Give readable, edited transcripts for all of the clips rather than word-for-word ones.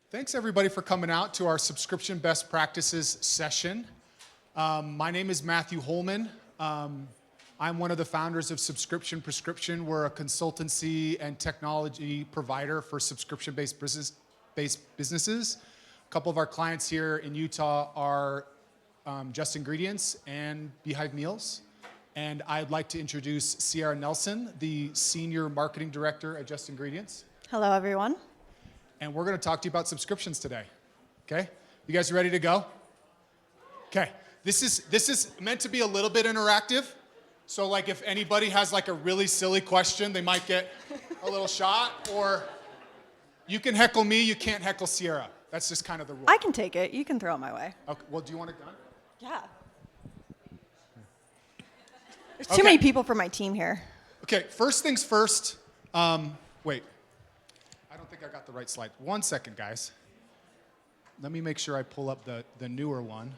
Thanks everybody for coming out to our subscription best practices session. My name is Matthew Holman. I'm one of the founders of Subscription Prescription. We're a consultancy and technology provider for subscription-based businesses. A couple of our clients here in Utah are Just Ingredients and Beehive Meals. And I'd like to introduce Sierra Nelson, the Senior Marketing Director at Just Ingredients. Hello, everyone. And we're going to talk to you about subscriptions today. Okay? You guys ready to go? Okay. This is meant to be a little bit interactive. So like if anybody has like a really silly question, they might get a little shot, or you can heckle me, you can't heckle Sierra. That's just kind of the rule. I can take it. You can throw it my way. Okay. Well, do you want a gun? Yeah. There's too many people for my team here. Okay, first things first. Wait. I don't think I got the right slide. 1 second, guys. Let me make sure I pull up the newer one.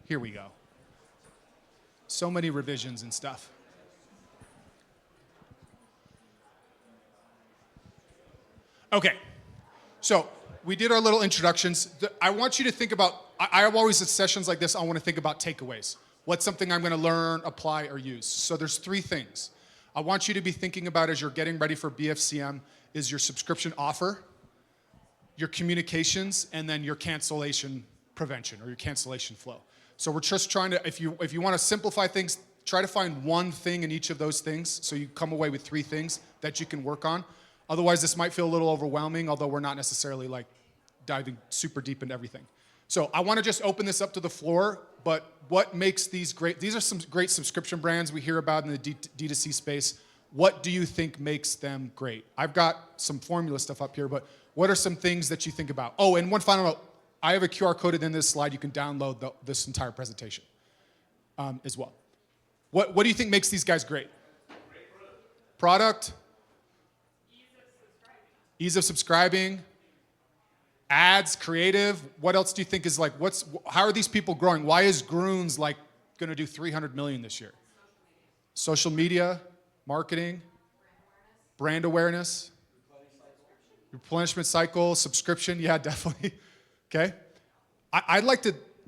Here we go. So many revisions and stuff. Okay, so we did our little introductions. I want you to think about, I have always at sessions like this, I want to think about takeaways. What's something I'm going to learn, apply, or use? So there's 3 things. I want you to be thinking about as you're getting ready for BFCM is your subscription offer, your communications, and then your cancellation prevention or your cancellation flow. So we're just trying to, if you want to simplify things, try to find one thing in each of those things so you come away with 3 things that you can work on. Otherwise, this might feel a little overwhelming, although we're not necessarily like diving super deep into everything. So I want to just open this up to the floor, but what makes these great? These are some great subscription brands we hear about in the D2C space. What do you think makes them great? I've got some formula stuff up here, but what are some things that you think about? Oh, and one final note. I have a QR code in this slide. You can download this entire presentation as well. What do you think makes these guys great? Product? Ease of subscribing. Ads, creative. What else do you think is like, how are these people growing? Why is Groons like going to do 300 million this year? Social media, marketing, brand awareness, replenishment cycle, subscription. Yeah, definitely. Okay.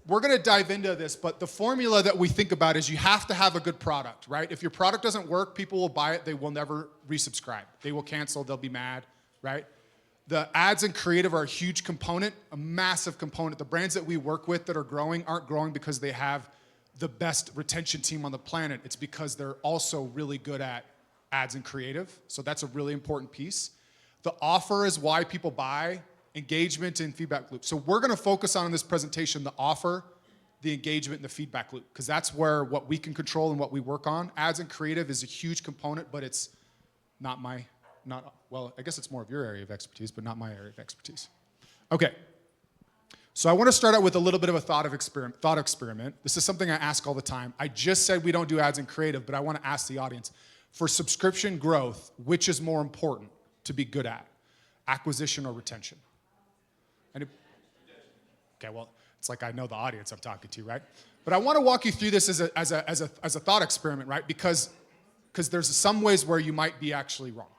We're going to dive into this, but the formula that we think about is you have to have a good product, right? If your product doesn't work, people will buy it. They will never resubscribe. They will cancel. They'll be mad, right? The ads and creative are a huge component, a massive component. The brands that we work with that are growing aren't growing because they have the best retention team on the planet. It's because they're also really good at ads and creative. So that's a really important piece. The offer is why people buy, engagement and feedback loop. So we're going to focus on in this presentation the offer, the engagement, and the feedback loop, because that's where what we can control and what we work on. Ads and creative is a huge component, but it's well, I guess it's more of your area of expertise, but not my area of expertise. Okay. So I want to start out with a little bit of a thought experiment. This is something I ask all the time. I just said we don't do ads and creative, but I want to ask the audience, for subscription growth, which is more important to be good at, acquisition or retention? Okay, well, it's like I know the audience I'm talking to, right? But I want to walk you through this as a thought experiment, right? Because there's some ways where you might be actually wrong.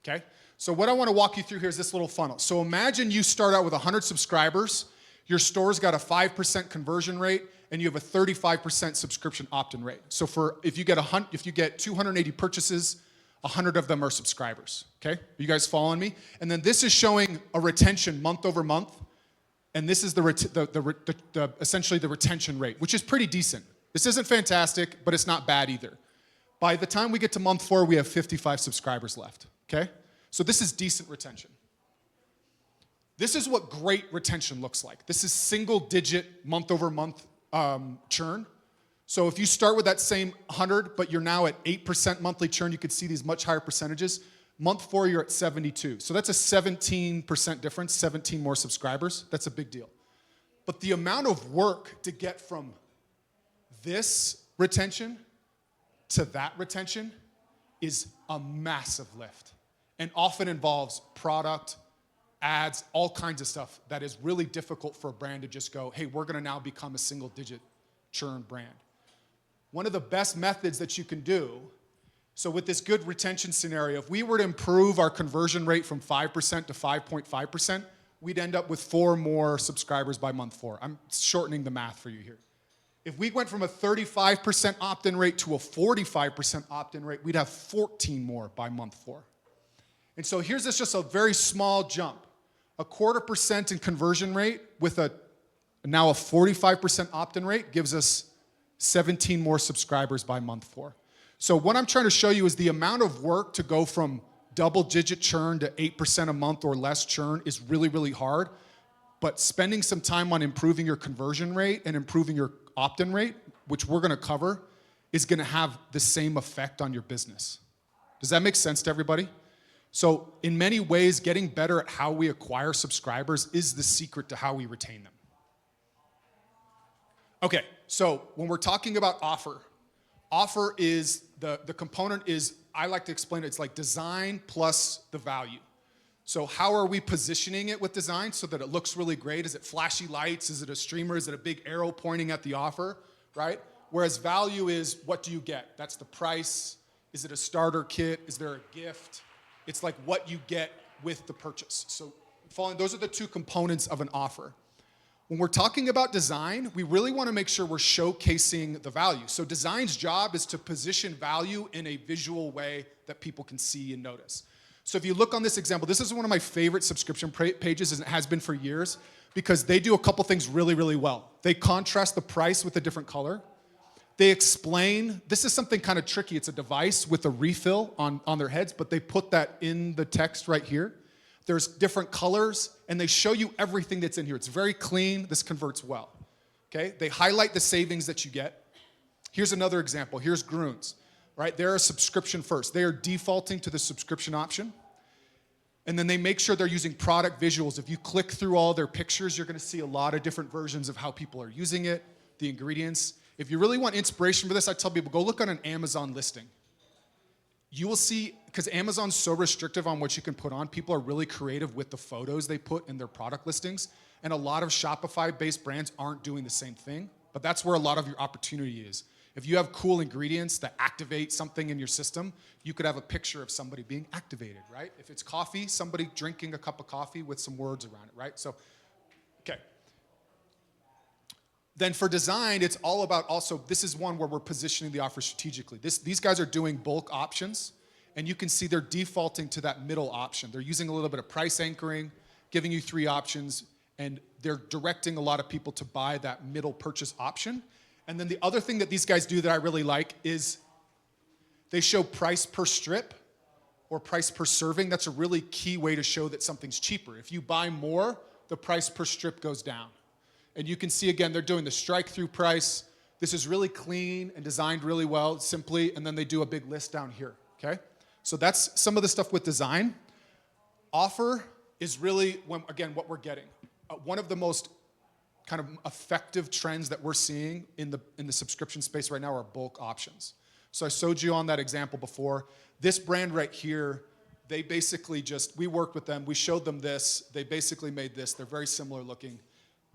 Okay? So what I want to walk you through here is this little funnel. So imagine you start out with 100 subscribers, your store's got a 5% conversion rate, and you have a 35% subscription opt-in rate. So if you get 280 purchases, 100 of them are subscribers. Okay? You guys following me? And then this is showing a retention month over month, and this is essentially the retention rate, which is pretty decent. This isn't fantastic, but it's not bad either. By the time we get to month 4, we have 55 subscribers left. Okay? So this is decent retention. This is what great retention looks like. This is single-digit month-over-month churn. So if you start with that same 100, but you're now at 8% monthly churn, you could see these much higher percentages. Month 4, you're at 72. So that's a 17% difference, 17 more subscribers. That's a big deal. But the amount of work to get from this retention to that retention is a massive lift, and often involves product, ads, all kinds of stuff that is really difficult for a brand to just go, hey, we're going to now become a single-digit churn brand. One of the best methods that you can do So with this good retention scenario, if we were to improve our conversion rate from 5% to 5.5%, we'd end up with 4 more subscribers by month 4. I'm shortening the math for you here. If we went from a 35% opt-in rate to a 45% opt-in rate, we'd have 14 more by month 4. And so here's just a very small jump. A 0.25% in conversion rate with now a 45% opt-in rate gives us 17 more subscribers by month 4. So what I'm trying to show you is the amount of work to go from double-digit churn to 8% a month or less churn is really, really hard. But spending some time on improving your conversion rate and improving your opt-in rate, which we're gonna cover, is gonna have the same effect on your business. Does that make sense to everybody? So in many ways, getting better at how we acquire subscribers is the secret to how we retain them. Okay, so when we're talking about offer is, the component is, I like to explain it, it's like design plus the value. So how are we positioning it with design so that it looks really great? Is it flashy lights? Is it a streamer? Is it a big arrow pointing at the offer, right? Whereas value is, what do you get? That's the price. Is it a starter kit? Is there a gift? It's like what you get with the purchase. So those are the 2 components of an offer. When we're talking about design, we really want to make sure we're showcasing the value. So design's job is to position value in a visual way that people can see and notice. So if you look on this example, this is one of my favorite subscription pages, and it has been for years, because they do a couple things really, really well. They contrast the price with a different color. They explain, this is something kind of tricky. It's a device with a refill on their heads, but they put that in the text right here. There's different colors, and they show you everything that's in here. It's very clean. This converts well. Okay? They highlight the savings that you get. Here's another example. Here's Groons, right? They're a subscription first. They are defaulting to the subscription option, and then they make sure they're using product visuals. If you click through all their pictures, you're going to see a lot of different versions of how people are using it, the ingredients. If you really want inspiration for this, I tell people, go look on an Amazon listing. You will see, because Amazon's so restrictive on what you can put on, people are really creative with the photos they put in their product listings, and a lot of Shopify-based brands aren't doing the same thing, but that's where a lot of your opportunity is. If you have cool ingredients that activate something in your system, you could have a picture of somebody being activated, right? If it's coffee, somebody drinking a cup of coffee with some words around it, right? So, okay. Then for design, it's all about also, this is one where we're positioning the offer strategically. These guys are doing bulk options, and you can see they're defaulting to that middle option. They're using a little bit of price anchoring, giving you 3 options, and they're directing a lot of people to buy that middle purchase option. And then the other thing that these guys do that I really like is they show price per strip or price per serving. That's a really key way to show that something's cheaper. If you buy more, the price per strip goes down. And you can see, again, they're doing the strike-through price. This is really clean and designed really well, simply, and then they do a big list down here, okay? So that's some of the stuff with design. Offer is really, again, what we're getting. One of the most kind of effective trends that we're seeing in the subscription space right now are bulk options. So I showed you on that example before. This brand right here, they basically we worked with them, we showed them this, they basically made this, they're very similar looking.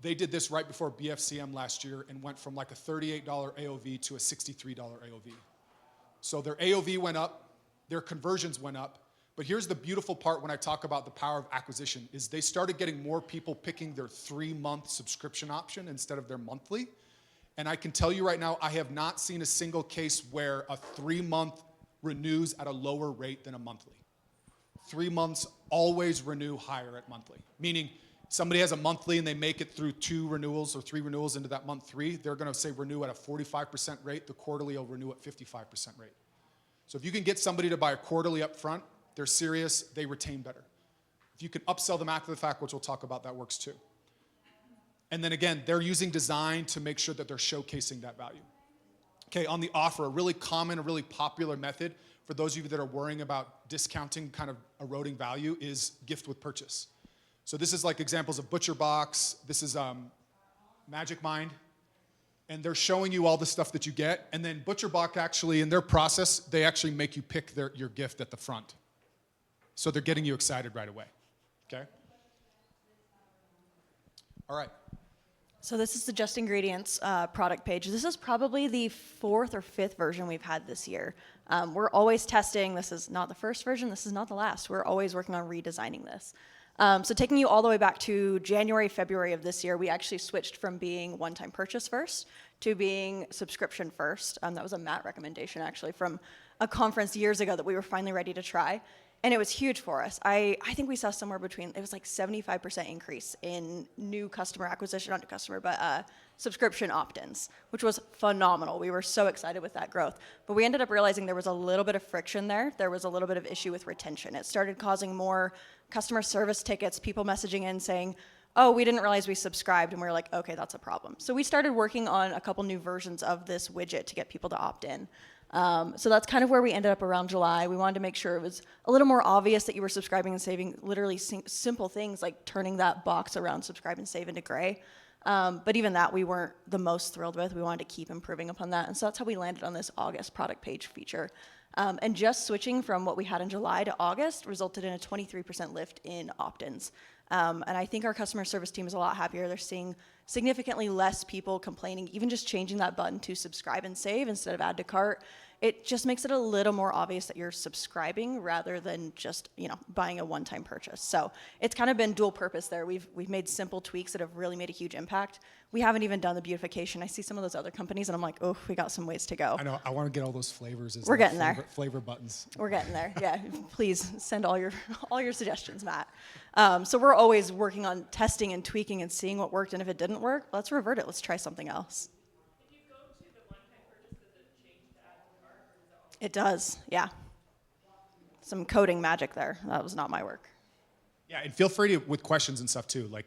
They did this right before BFCM last year and went from like a $38 AOV to a $63 AOV. So their AOV went up, their conversions went up, but here's the beautiful part when I talk about the power of acquisition is they started getting more people picking their 3-month subscription option instead of their monthly. And I can tell you right now, I have not seen a single case where a 3-month renews at a lower rate than a monthly. 3 months always renew higher at monthly, meaning somebody has a monthly and they make it through 2 renewals or 3 renewals into that month 3, they're gonna say renew at a 45% rate, the quarterly will renew at 55% rate. So if you can get somebody to buy a quarterly up front, they're serious, they retain better. If you can upsell them after the fact, which we'll talk about, that works too. And then again, they're using design to make sure that they're showcasing that value. Okay, on the offer, a really common, a really popular method for those of you that are worrying about discounting, kind of eroding value, is gift with purchase. So this is like examples of Butcher Box. This is Magic Mind. And they're showing you all the stuff that you get. And then Butcher Box actually, in their process, they actually make you pick your gift at the front. So they're getting you excited right away, okay? All right. So this is the Just Ingredients product page. This is probably the 4th or 5th version we've had this year. We're always testing. This is not the first version. This is not the last. We're always working on redesigning this. So taking you all the way back to January, February of this year, we actually switched from being one-time purchase first to being subscription first. That was a Matt recommendation, actually, from a conference years ago that we were finally ready to try. And it was huge for us. I think we saw somewhere between, it was like 75% increase in new customer acquisition, not new customer, but subscription opt-ins, which was phenomenal. We were so excited with that growth. But we ended up realizing there was a little bit of friction there. There was a little bit of issue with retention. It started causing more customer service tickets, people messaging in saying, oh, we didn't realize we subscribed, and we were like, okay, that's a problem. So we started working on a couple new versions of this widget to get people to opt in. So that's kind of where we ended up around July. We wanted to make sure it was a little more obvious that you were subscribing and saving, literally simple things like turning that box around subscribe and save into gray. But even that we weren't the most thrilled with. We wanted to keep improving upon that. And so that's how we landed on this August product page feature. And just switching from what we had in July to August resulted in a 23% lift in opt-ins. And I think our customer service team is a lot happier. They're seeing significantly less people complaining, even just changing that button to subscribe and save instead of add to cart. It just makes it a little more obvious that you're subscribing rather than just, buying a one-time purchase. So it's kind of been dual purpose there. We've made simple tweaks that have really made a huge impact. We haven't even done the beautification. I see some of those other companies and I'm like, oh, we got some ways to go. I know. I want to get all those flavors. We're getting there. Flavor buttons. We're getting there. Yeah. Please send all your suggestions, Matt. So we're always working on testing and tweaking and seeing what worked. And if it didn't work, let's revert it. Let's try something else. If you go to the one-time purchase, does it change to add to cart, or is it all? It does. Yeah. Some coding magic there. That was not my work. Yeah, and feel free to with questions and stuff too. Like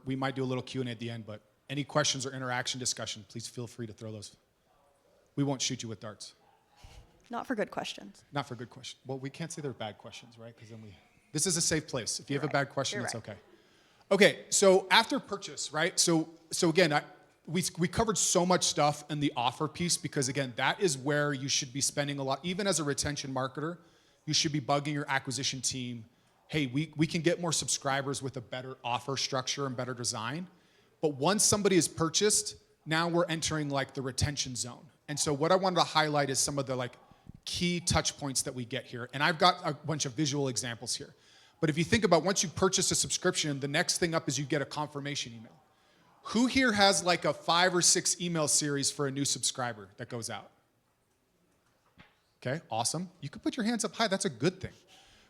we might do a little Q&A at the end, but any questions or interaction discussion, please feel free to throw those. We won't shoot you with darts. Not for good questions. Not for good questions. Well, we can't say they're bad questions, right? Because then this is a safe place. If you have a bad question, it's okay. Okay, so after purchase, right? So again, we covered so much stuff in the offer piece because again, that is where you should be spending a lot. Even as a retention marketer, you should be bugging your acquisition team. Hey, we can get more subscribers with a better offer structure and better design. But once somebody is purchased, now we're entering like the retention zone. And so what I wanted to highlight is some of the like key touch points that we get here. And I've got a bunch of visual examples here. But if you think about once you purchase a subscription, the next thing up is you get a confirmation email. Who here has like a 5 or 6 email series for a new subscriber that goes out? Okay, awesome. You can put your hands up high. That's a good thing.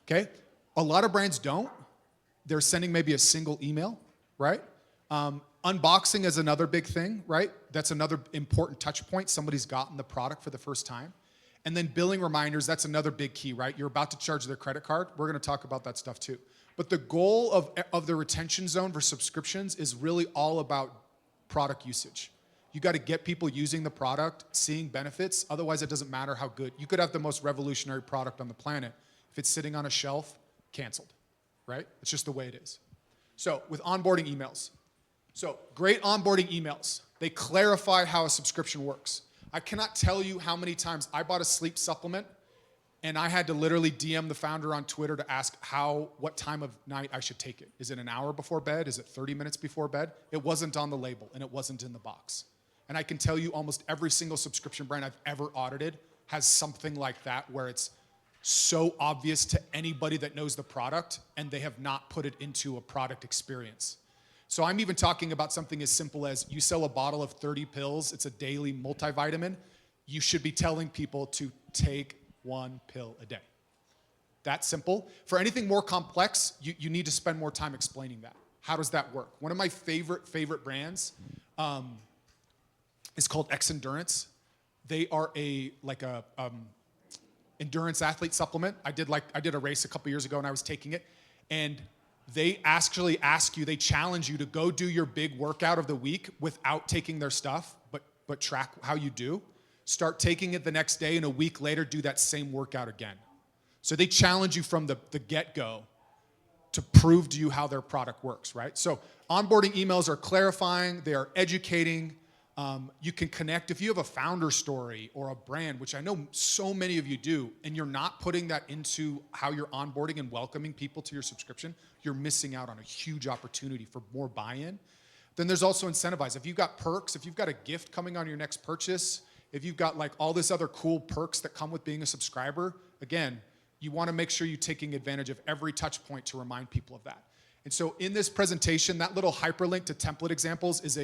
Okay, a lot of brands don't. They're sending maybe a single email, right? Unboxing is another big thing, right? That's another important touch point. Somebody's gotten the product for the first time. And then billing reminders, that's another big key, right? You're about to charge their credit card. We're going to talk about that stuff too. But the goal of the retention zone for subscriptions is really all about product usage. You got to get people using the product, seeing benefits. Otherwise, it doesn't matter how good. You could have the most revolutionary product on the planet. If it's sitting on a shelf, canceled, right? It's just the way it is. So with onboarding emails. So great onboarding emails. They clarify how a subscription works. I cannot tell you how many times I bought a sleep supplement and I had to literally DM the founder on Twitter to ask what time of night I should take it. Is it an hour before bed? Is it 30 minutes before bed? It wasn't on the label and it wasn't in the box. And I can tell you almost every single subscription brand I've ever audited has something like that where it's so obvious to anybody that knows the product and they have not put it into a product experience. So I'm even talking about something as simple as you sell a bottle of 30 pills, it's a daily multivitamin. You should be telling people to take 1 pill a day. That simple. For anything more complex, you need to spend more time explaining that. How does that work? One of my favorite brands is called X Endurance. They are a endurance athlete supplement. I did a race a couple years ago and I was taking it, and they actually they challenge you to go do your big workout of the week without taking their stuff, but track how you do. Start taking it the next day, and a week later, do that same workout again. So they challenge you from the get-go to prove to you how their product works, right? So onboarding emails are clarifying, they are educating. You can connect if you have a founder story or a brand, which I know so many of you do, and you're not putting that into how you're onboarding and welcoming people to your subscription, you're missing out on a huge opportunity for more buy-in. Then there's also incentivize. If you've got perks, if you've got a gift coming on your next purchase, if you've got like all this other cool perks that come with being a subscriber, again, you want to make sure you're taking advantage of every touch point to remind people of that. And so in this presentation, that little hyperlink to template examples is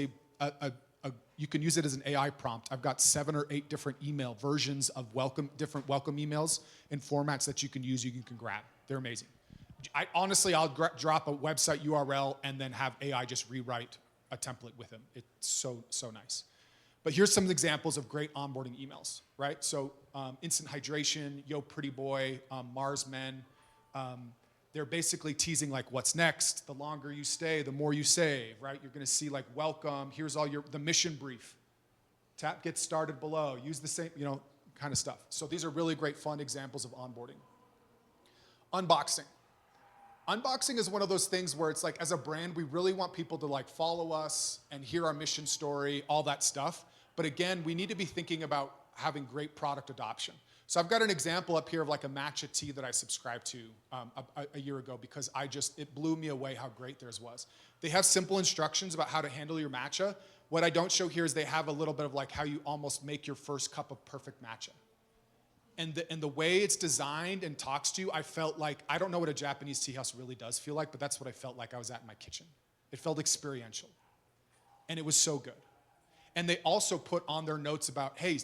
you can use it as an AI prompt. I've got 7 or 8 different email versions of different welcome emails in formats that you can use, you can grab. They're amazing. I'll drop a website URL and then have AI just rewrite a template with them. It's so nice. But here's some examples of great onboarding emails, right? So instant hydration, yo pretty boy, Mars men. They're basically teasing like what's next. The longer you stay, the more you save, right? You're gonna see like welcome, here's all the mission brief. Tap get started below, use the same, kind of stuff. So these are really great fun examples of onboarding. Unboxing. Unboxing is one of those things where it's like, as a brand, we really want people to like follow us and hear our mission story, all that stuff. But again, we need to be thinking about having great product adoption. So I've got an example up here of like a matcha tea that I subscribed to a year ago because it blew me away how great theirs was. They have simple instructions about how to handle your matcha. What I don't show here is they have a little bit of like how you almost make your first cup of perfect matcha. And the way it's designed and talks to you, I felt like, I don't know what a Japanese tea house really does feel like, but that's what I felt like I was at in my kitchen. It felt experiential. And it was so good. And they also put on their notes about, hey,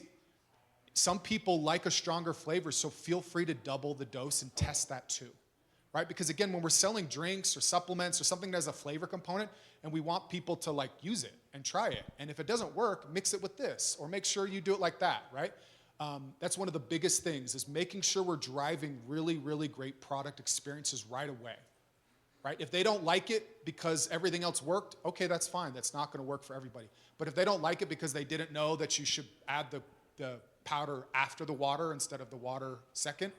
some people like a stronger flavor, so feel free to double the dose and test that too, right? Because again, when we're selling drinks or supplements or something that has a flavor component, and we want people to like use it and try it. And if it doesn't work, mix it with this, or make sure you do it like that, right? That's one of the biggest things, is making sure we're driving really, really great product experiences right away, right? If they don't like it because everything else worked, okay, that's fine. That's not gonna work for everybody. But if they don't like it because they didn't know that you should add the powder after the water instead of the water second,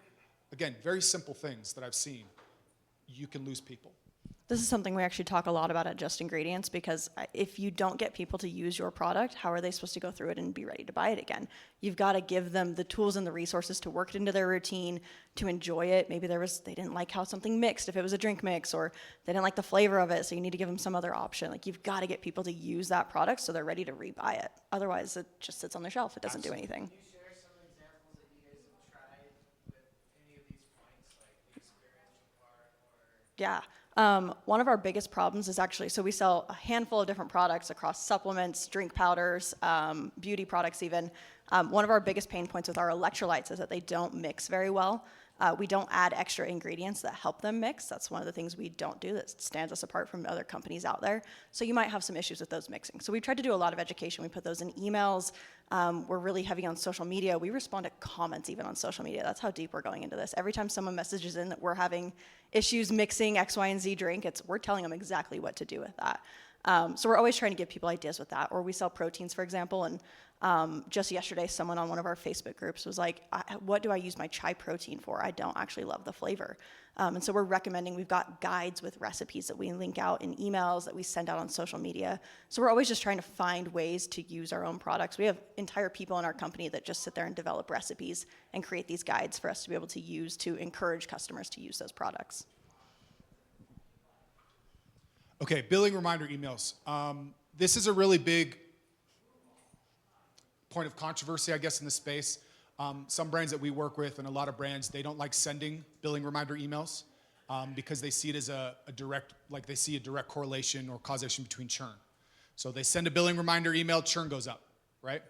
again, very simple things that I've seen, you can lose people. This is something we actually talk a lot about at Just Ingredients, because if you don't get people to use your product, how are they supposed to go through it and be ready to buy it again? You've got to give them the tools and the resources to work it into their routine, to enjoy it. Maybe they didn't like how something mixed, if it was a drink mix, or they didn't like the flavor of it, so you need to give them some other option. Like, you've got to get people to use that product so they're ready to rebuy it. Otherwise, it just sits on the shelf. It doesn't do anything. Can you share some examples that you guys have tried with any of these points, like the experiential part or? Yeah. One of our biggest problems is actually, so we sell a handful of different products across supplements, drink powders, beauty products even. One of our biggest pain points with our electrolytes is that they don't mix very well. We don't add extra ingredients that help them mix. That's one of the things we don't do that stands us apart from other companies out there. So you might have some issues with those mixing. So we tried to do a lot of education. We put those in emails. We're really heavy on social media. We respond to comments even on social media. That's how deep we're going into this. Every time someone messages in that we're having issues mixing X, Y, and Z drink, we're telling them exactly what to do with that. So we're always trying to give people ideas with that. Or we sell proteins, for example, and just yesterday, someone on one of our Facebook groups was like, what do I use my chai protein for? I don't actually love the flavor. And so we're recommending, we've got guides with recipes that we link out in emails that we send out on social media. So we're always just trying to find ways to use our own products. We have entire people in our company that just sit there and develop recipes and create these guides for us to be able to use to encourage customers to use those products. Okay, billing reminder emails. This is a really big point of controversy, I guess, in the space. Some brands that we work with, and a lot of brands, they don't like sending billing reminder emails because they see it as a direct correlation or causation between churn. So they send a billing reminder email, churn goes up, right?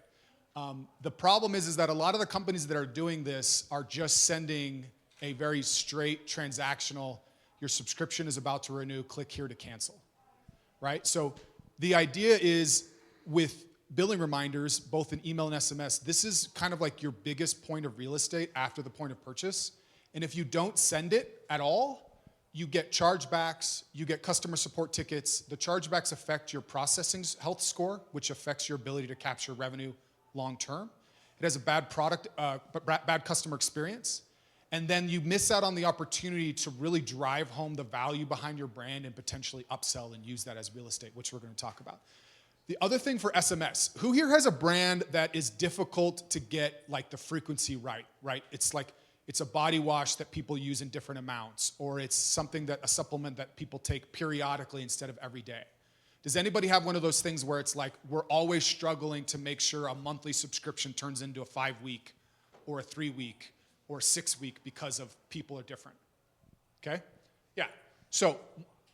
The problem is that a lot of the companies that are doing this are just sending a very straight transactional, your subscription is about to renew, click here to cancel, right? So the idea is with billing reminders, both in email and SMS, this is kind of like your biggest point of real estate after the point of purchase. And if you don't send it at all, you get chargebacks, you get customer support tickets. The chargebacks affect your processing health score, which affects your ability to capture revenue long term. It has a bad bad customer experience. And then you miss out on the opportunity to really drive home the value behind your brand and potentially upsell and use that as real estate, which we're going to talk about. The other thing for SMS, who here has a brand that is difficult to get like the frequency right? It's like, it's a body wash that people use in different amounts, or it's something a supplement that people take periodically instead of every day. Does anybody have one of those things where it's like we're always struggling to make sure a monthly subscription turns into a 5-week or a 3-week or a 6-week because of people are different? Okay? Yeah. So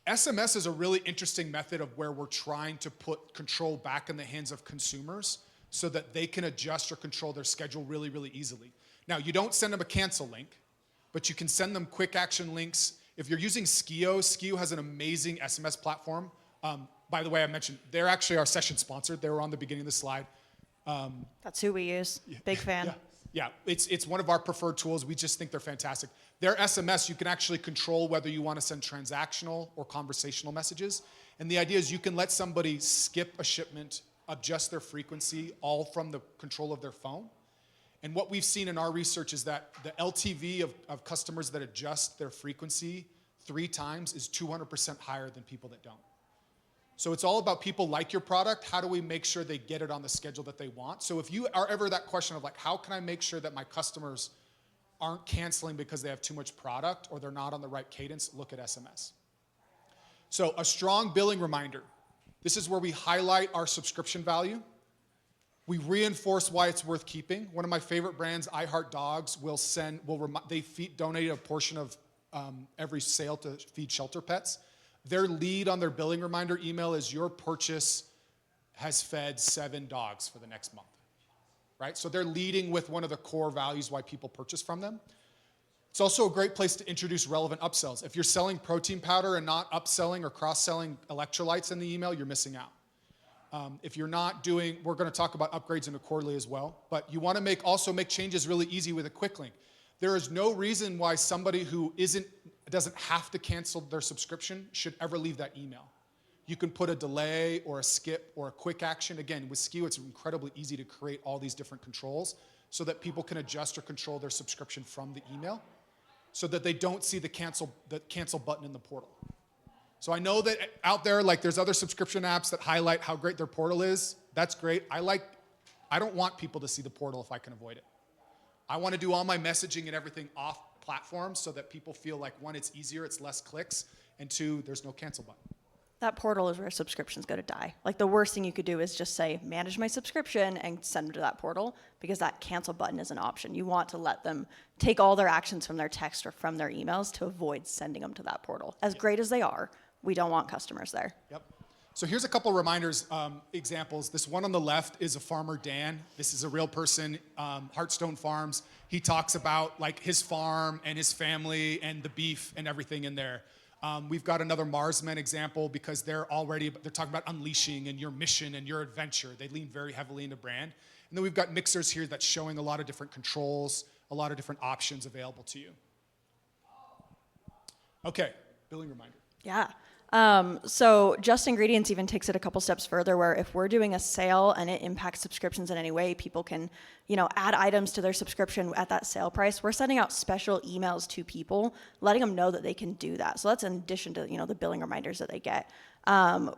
SMS is a really interesting method of where we're trying to put control back in the hands of consumers so that they can adjust or control their schedule really, really easily. Now, you don't send them a cancel link, but you can send them quick action links. If you're using Skio has an amazing SMS platform. By the way, I mentioned they're actually our session sponsor. They were on the beginning of the slide. That's who we use. Big fan. Yeah, it's one of our preferred tools. We just think they're fantastic. Their SMS, you can actually control whether you want to send transactional or conversational messages. And the idea is you can let somebody skip a shipment, adjust their frequency, all from the control of their phone. And what we've seen in our research is that the LTV of customers that adjust their frequency 3 times is 200% higher than people that don't. So it's all about people like your product. How do we make sure they get it on the schedule that they want? So if you are ever that question of like, how can I make sure that my customers aren't canceling because they have too much product or they're not on the right cadence, look at SMS. So a strong billing reminder. This is where we highlight our subscription value. We reinforce why it's worth keeping. One of my favorite brands, I Heart Dogs, donate a portion of every sale to feed shelter pets. Their lead on their billing reminder email is your purchase has fed 7 dogs for the next month, right? So they're leading with one of the core values why people purchase from them. It's also a great place to introduce relevant upsells. If you're selling protein powder and not upselling or cross-selling electrolytes in the email, you're missing out. If you're not doing, we're going to talk about upgrades in a quarterly as well, but you want to also make changes really easy with a quick link. There is no reason why somebody who doesn't have to cancel their subscription should ever leave that email. You can put a delay or a skip or a quick action. Again, with Skio, it's incredibly easy to create all these different controls so that people can adjust or control their subscription from the email so that they don't see the cancel button in the portal. So I know that out there, like there's other subscription apps that highlight how great their portal is. That's great. I don't want people to see the portal if I can avoid it. I want to do all my messaging and everything off platform so that people feel like, 1, it's easier, it's less clicks, and 2, there's no cancel button. That portal is where subscriptions go to die. Like the worst thing you could do is just say, manage my subscription and send them to that portal because that cancel button is an option. You want to let them take all their actions from their text or from their emails to avoid sending them to that portal. As great as they are, we don't want customers there. Yep. So here's a couple reminders, examples. This one on the left is a farmer, Dan. This is a real person, Heartstone Farms. He talks about like his farm and his family and the beef and everything in there. We've got another Marsmen example because they're talking about unleashing and your mission and your adventure. They lean very heavily into brand. And then we've got mixers here that's showing a lot of different controls, a lot of different options available to you. Okay, billing reminder. Yeah. So Just Ingredients even takes it a couple steps further where if we're doing a sale and it impacts subscriptions in any way, people can, add items to their subscription at that sale price. We're sending out special emails to people, letting them know that they can do that. So that's in addition to, the billing reminders that they get.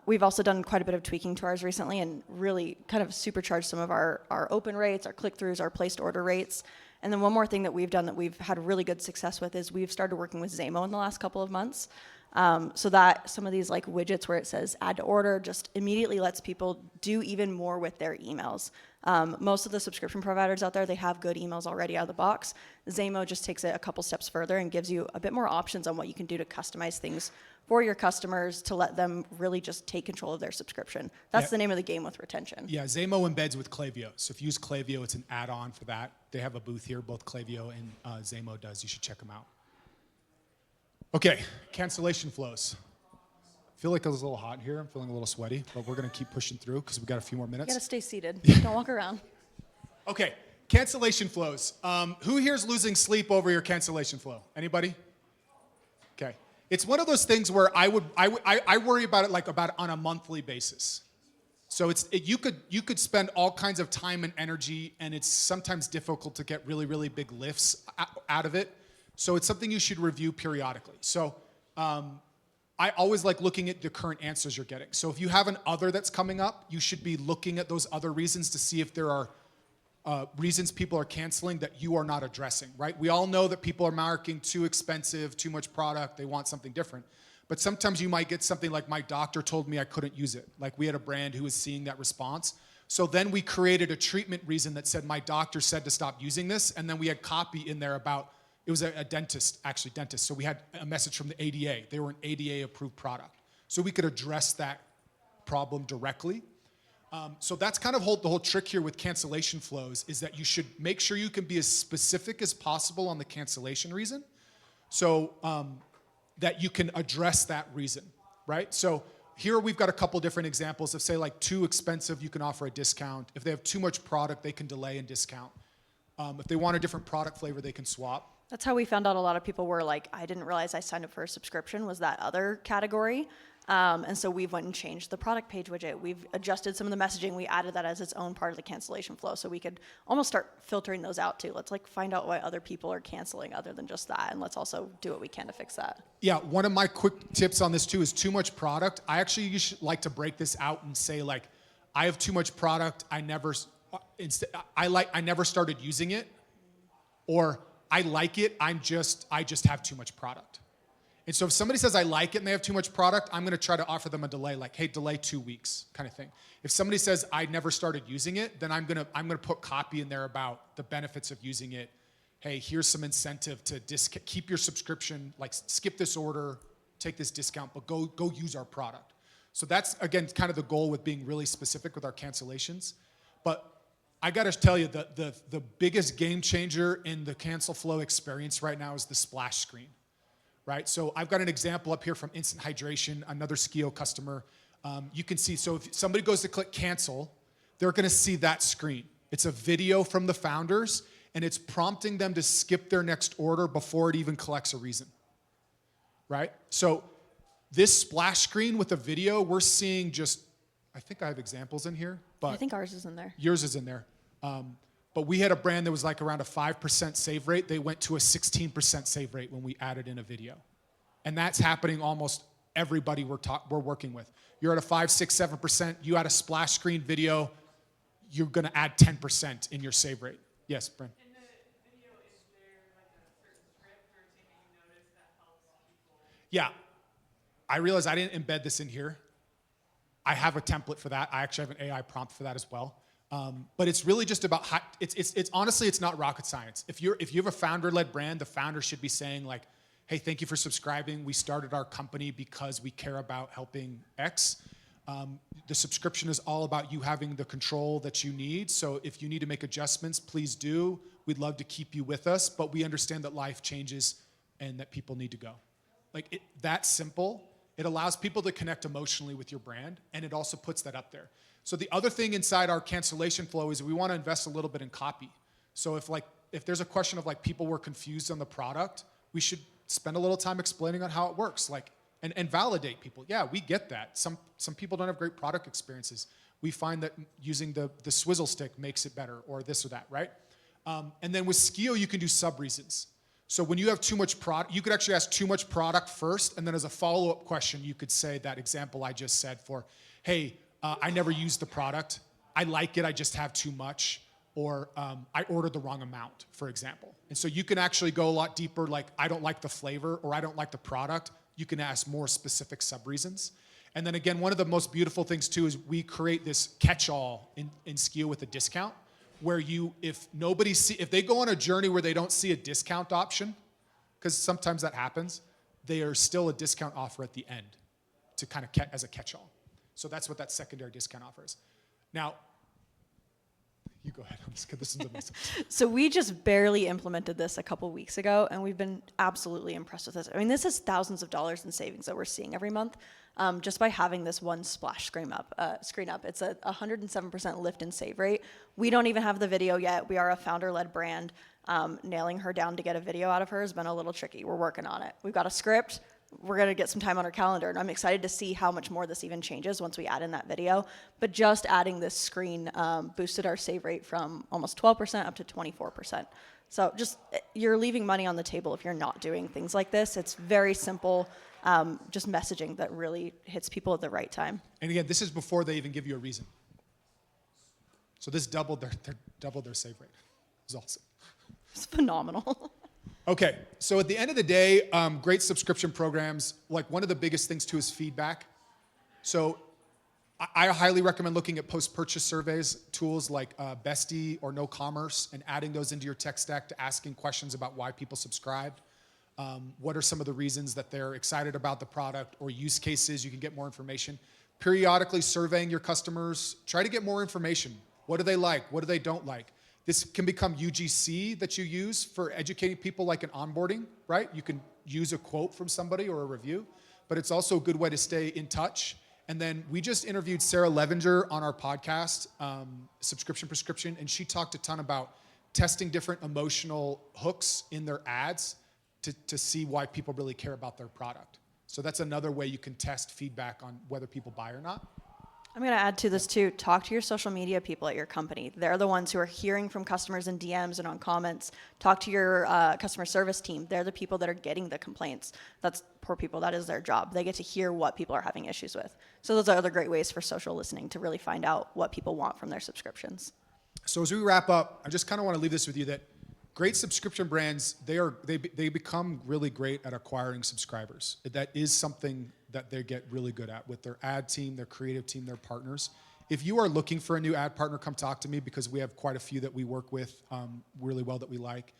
We've also done quite a bit of tweaking to ours recently and really kind of supercharged some of our open rates, our click-throughs, our placed order rates. And then one more thing that we've done that we've had really good success with is we've started working with Zamo in the last couple of months. So that some of these like widgets where it says add to order just immediately lets people do even more with their emails. Most of the subscription providers out there, they have good emails already out of the box. Zamo just takes it a couple steps further and gives you a bit more options on what you can do to customize things for your customers to let them really just take control of their subscription. That's the name of the game with retention. Yeah, Zamo embeds with Klaviyo. So if you use Klaviyo, it's an add-on for that. They have a booth here, both Klaviyo and Zamo does. You should check them out. Okay, cancellation flows. I feel like it was a little hot here. I'm feeling a little sweaty, but we're going to keep pushing through because we've got a few more minutes. You gotta stay seated. Don't walk around. Okay, cancellation flows. Who here is losing sleep over your cancellation flow? Anybody? Okay. It's one of those things where I worry about it on a monthly basis. So you could spend all kinds of time and energy, and it's sometimes difficult to get really, really big lifts out of it. So it's something you should review periodically. So I always like looking at the current answers you're getting. So if you have an other that's coming up, you should be looking at those other reasons to see if there are reasons people are canceling that you are not addressing, right? We all know that people are marking too expensive, too much product, they want something different. But sometimes you might get something like my doctor told me I couldn't use it. Like we had a brand who was seeing that response. So then we created a treatment reason that said my doctor said to stop using this, and then we had copy in there about, it was a dentist, actually dentist. So we had a message from the ADA. They were an ADA approved product. So we could address that problem directly. So that's kind of the whole trick here with cancellation flows is that you should make sure you can be as specific as possible on the cancellation reason so that you can address that reason, right? So here we've got a couple different examples of say like too expensive, you can offer a discount. If they have too much product, they can delay and discount. If they want a different product flavor, they can swap. That's how we found out a lot of people were like, I didn't realize I signed up for a subscription was that other category. And so we went and changed the product page widget. We've adjusted some of the messaging. We added that as its own part of the cancellation flow. So we could almost start filtering those out too. Let's like find out why other people are canceling other than just that. And let's also do what we can to fix that. Yeah, one of my quick tips on this too is too much product. I actually like to break this out and say like, I have too much product. I never started using it, or I like it. I just have too much product. And so if somebody says I like it and they have too much product, I'm gonna try to offer them a delay, like, hey, delay 2 weeks, kind of thing. If somebody says I never started using it, then I'm gonna put copy in there about the benefits of using it. Hey, here's some incentive to keep your subscription, like skip this order, take this discount, but go use our product. So that's, again, kind of the goal with being really specific with our cancellations. But I gotta tell you, the biggest game changer in the cancel flow experience right now is the splash screen. Right, so I've got an example up here from Instant Hydration, another Skio customer. You can see, so if somebody goes to click cancel, they're gonna see that screen. It's a video from the founders, and it's prompting them to skip their next order before it even collects a reason, right? So this splash screen with a video, we're seeing just, I think I have examples in here, but I think ours is in there. yours is in there. But we had a brand that was like around a 5% save rate. They went to a 16% save rate when we added in a video. And that's happening almost everybody we're working with. You're at a 5, 6, 7%. You add a splash screen video, you're gonna add 10% in your save rate. Yes, Brent? In the video, is there like a certain script or thing that you notice that helps people? Yeah, I realize I didn't embed this in here. I have a template for that. I actually have an AI prompt for that as well. But it's really just about how, it's honestly, it's not rocket science. If you have a founder-led brand, the founder should be saying like, hey, thank you for subscribing. We started our company because we care about helping X. The subscription is all about you having the control that you need. So if you need to make adjustments, please do. We'd love to keep you with us, but we understand that life changes and that people need to go. Like that simple. It allows people to connect emotionally with your brand, and it also puts that up there. So the other thing inside our cancellation flow is we want to invest a little bit in copy. So if there's a question of like people were confused on the product, we should spend a little time explaining on how it works, like and validate people. Yeah, we get that. Some people don't have great product experiences. We find that using the swizzle stick makes it better, or this or that, right? And then with Skio, you can do sub-reasons. So when you have too much product, you could actually ask too much product first, and then as a follow-up question, you could say that example I just said for, hey, I never used the product. I like it, I just have too much. Or I ordered the wrong amount, for example. And so you can actually go a lot deeper, like I don't like the flavor or I don't like the product. You can ask more specific sub-reasons. And then again, one of the most beautiful things too is we create this catch-all in Skio with a discount where if they go on a journey where they don't see a discount option, because sometimes that happens, they are still a discount offer at the end to kind of as a catch-all. So that's what that secondary discount offer is. Now, you go ahead. I'm just gonna listen to myself. So we just barely implemented this a couple weeks ago, and we've been absolutely impressed with this. I mean, this is thousands of dollars in savings that we're seeing every month just by having this one splash screen up. It's a 107% lift in save rate. We don't even have the video yet. We are a founder-led brand. Nailing her down to get a video out of her has been a little tricky. We're working on it. We've got a script. We're going to get some time on our calendar, and I'm excited to see how much more this even changes once we add in that video. But just adding this screen boosted our save rate from almost 12% up to 24%. So just you're leaving money on the table if you're not doing things like this. It's very simple, just messaging that really hits people at the right time. And again, this is before they even give you a reason. So this doubled their save rate. It was awesome. It's phenomenal. Okay, so at the end of the day, great subscription programs, like one of the biggest things too is feedback. So I highly recommend looking at post-purchase surveys, tools like Bestie or No Commerce, and adding those into your tech stack to asking questions about why people subscribed. What are some of the reasons that they're excited about the product, or use cases you can get more information. Periodically surveying your customers, try to get more information. What do they like? What do they don't like? This can become UGC that you use for educating people, like an onboarding, right? You can use a quote from somebody or a review, but it's also a good way to stay in touch. And then we just interviewed Sarah Levenger on our podcast, Subscription Prescription, and she talked a ton about testing different emotional hooks in their ads to see why people really care about their product. So that's another way you can test feedback on whether people buy or not. I'm going to add to this too. Talk to your social media people at your company. They're the ones who are hearing from customers in DMs and on comments. Talk to your customer service team. They're the people that are getting the complaints. That's poor people. That is their job. They get to hear what people are having issues with. So those are other great ways for social listening to really find out what people want from their subscriptions. So as we wrap up, I just kind of want to leave this with you that great subscription brands, they become really great at acquiring subscribers. That is something that they get really good at with their ad team, their creative team, their partners. If you are looking for a new ad partner, come talk to me, because we have quite a few that we work with really well that we like.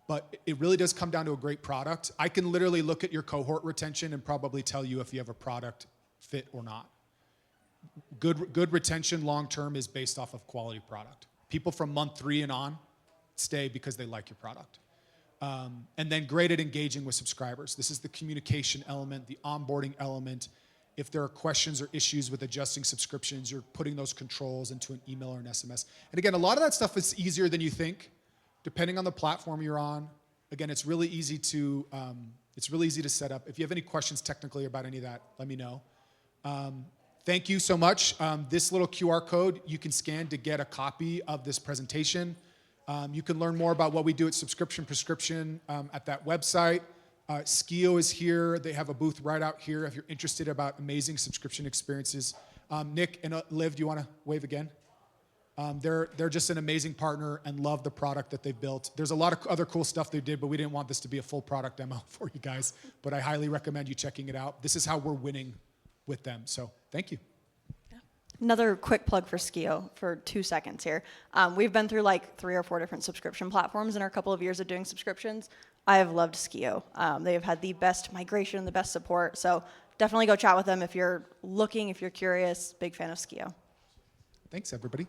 But it really does come down to a great product. I can literally look at your cohort retention and probably tell you if you have a product fit or not. Good retention long-term is based off of quality product. People from month 3 and on stay because they like your product. And then great at engaging with subscribers. This is the communication element, the onboarding element. If there are questions or issues with adjusting subscriptions, you're putting those controls into an email or an SMS. And again, a lot of that stuff is easier than you think, depending on the platform you're on. Again, it's really easy to set up. If you have any questions technically about any of that, let me know. Thank you so much. This little QR code you can scan to get a copy of this presentation. You can learn more about what we do at Subscription Prescription at that website. Skio is here. They have a booth right out here if you're interested about amazing subscription experiences. Nick and Liv, do you want to wave again? They're just an amazing partner and love the product that they've built. There's a lot of other cool stuff they did, but we didn't want this to be a full product demo for you guys. But I highly recommend you checking it out. This is how we're winning with them. So thank you. Another quick plug for Skio for 2 seconds here. We've been through like 3 or 4 different subscription platforms in our couple of years of doing subscriptions. I have loved Skio. They have had the best migration, the best support. So definitely go chat with them if you're looking, if you're curious. Big fan of Skio. Thanks, everybody.